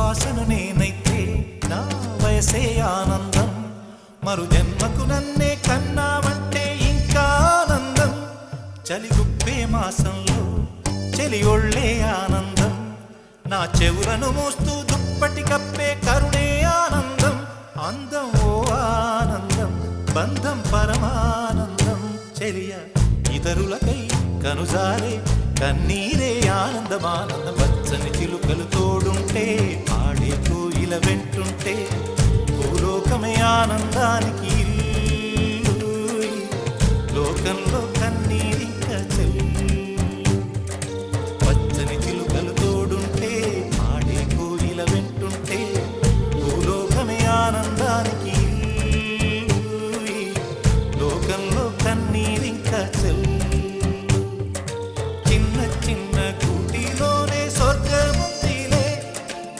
శ్వాసను నేనైతే నా వయసే ఆనందం మరు జన్మకు నన్నే కన్నావంటే ఇంకా ఆనందం చలిగుప్పే మాసంలో చెలి ఒళ్ళే ఆనందం నా చెవులను మోస్తూ దుప్పటి కప్పే కరుణే ఆనందం అందం ఓ ఆనందం బంధం పరమానందం చెలియ ఇతరులకై కనుజారే కన్నీరే ఆనందమానందం వచ్చని చిలుకలు తోడుంటే ఆడే కోయిల వెంటుంటే భూలోకమే ఆనందానికి లోకంలో